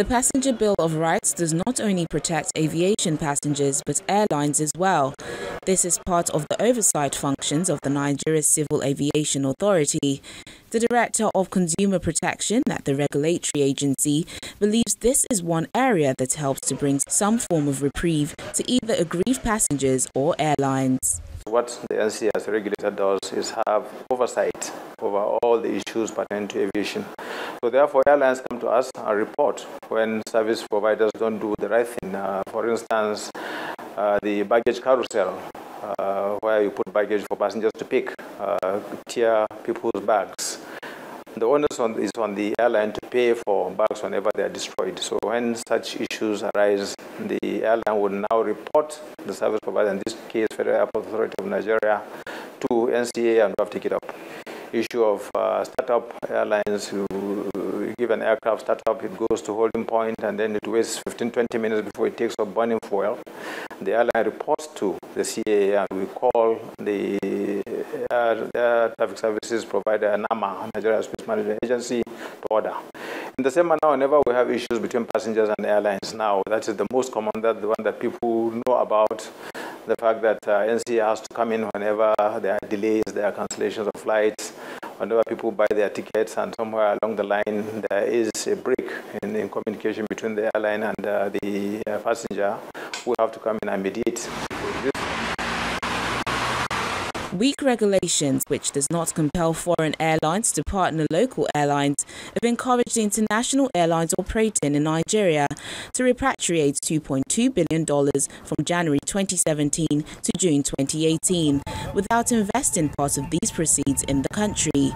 The Passenger Bill of Rights does not only protect aviation passengers but airlines as well. This is part of the oversight functions of the Nigeria Civil Aviation Authority. The Director of Consumer Protection at the regulatory agency believes this is one area that helps to bring some form of reprieve to either aggrieved passengers or airlines. What the NCA as a regulator does is have oversight over all the issues pertaining to aviation. So therefore, airlines come to us and report when service providers don't do the right thing. For instance, the baggage carousel, where you put baggage for passengers to pick, tear people's bags. The onus is on the airline to pay for bags whenever they are destroyed. So when such issues arise, the airline would now report the service provider, in this case Federal Airport Authority of Nigeria, to NCA and we have to take it up. Issue of startup airlines, you give an aircraft startup, it goes to holding point and then it wastes 15-20 minutes before it takes up burning fuel. The airline reports to the CAA and we call the Air Traffic Services provider, NAMA, Nigeria Space Management Agency, to order. In the same manner, whenever we have issues between passengers and airlines now, that is the most common, that's the one that people know about, the fact that NCA has to come in whenever there are delays, there are cancellations of flights, whenever people buy their tickets and somewhere along the line there is a break in communication between the airline and the passenger, we have to come in and mediate. Weak regulations, which does not compel foreign airlines to partner local airlines, have encouraged the international airlines operating in Nigeria to repatriate $2.2 billion from January 2017 to June 2018, without investing part of these proceeds in the country.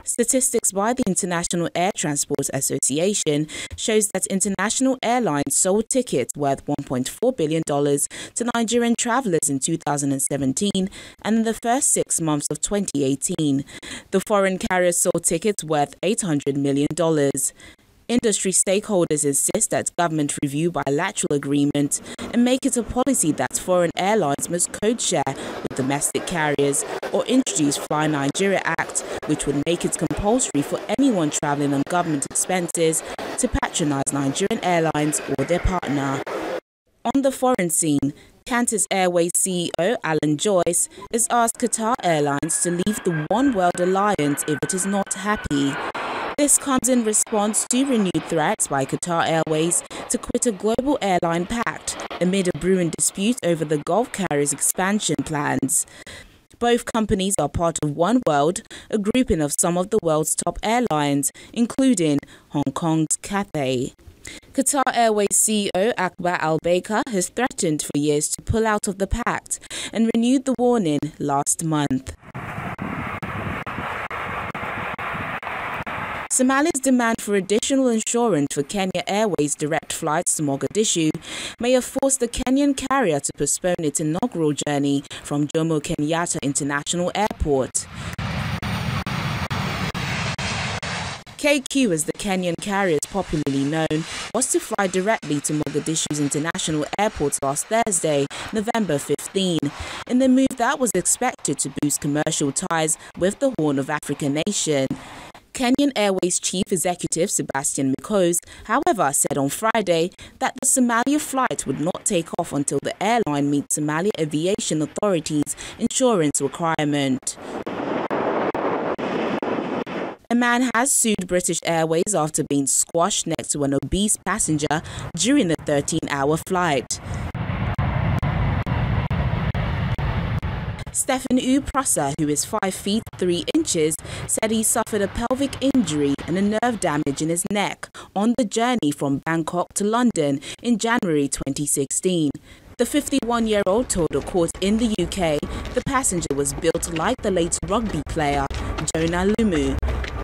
Statistics by the International Air Transport Association shows that international airlines sold tickets worth $1.4 billion to Nigerian travelers in 2017 and in the first 6 months of 2018. The foreign carriers sold tickets worth $800 million. Industry stakeholders insist that government review bilateral agreement and make it a policy that foreign airlines must code share with domestic carriers or introduce Fly Nigeria Act, which would make it compulsory for anyone traveling on government expenses to patronize Nigerian airlines or their partner. On the foreign scene, Qantas Airways CEO Alan Joyce has asked Qatar Airlines to leave the One World Alliance if it is not happy. This comes in response to renewed threats by Qatar Airways to quit a global airline pact amid a brewing dispute over the Gulf carrier's expansion plans. Both companies are part of One World, a grouping of some of the world's top airlines, including Hong Kong's Cathay. Qatar Airways CEO Akbar Al-Baker has threatened for years to pull out of the pact and renewed the warning last month. Somalia's demand for additional insurance for Kenya Airways direct flights to Mogadishu may have forced the Kenyan carrier to postpone its inaugural journey from Jomo Kenyatta International Airport. KQ, as the Kenyan carrier is popularly known, was to fly directly to Mogadishu's international airport last Thursday, November 15, in the move that was expected to boost commercial ties with the Horn of Africa nation. Kenyan Airways Chief Executive Sebastian Mikosz, however, said on Friday that the Somalia flight would not take off until the airline meets Somalia Aviation Authority's insurance requirement. A man has sued British Airways after being squashed next to an obese passenger during a 13-hour flight. Stephen Uprasa, who is 5 feet 3 inches, said he suffered a pelvic injury and a nerve damage in his neck on the journey from Bangkok to London in January 2016. The 51-year-old told a court in the UK the passenger was built like the late rugby player Jonah Lumu.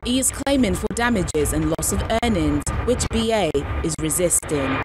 He is claiming for damages and loss of earnings, which BA is resisting.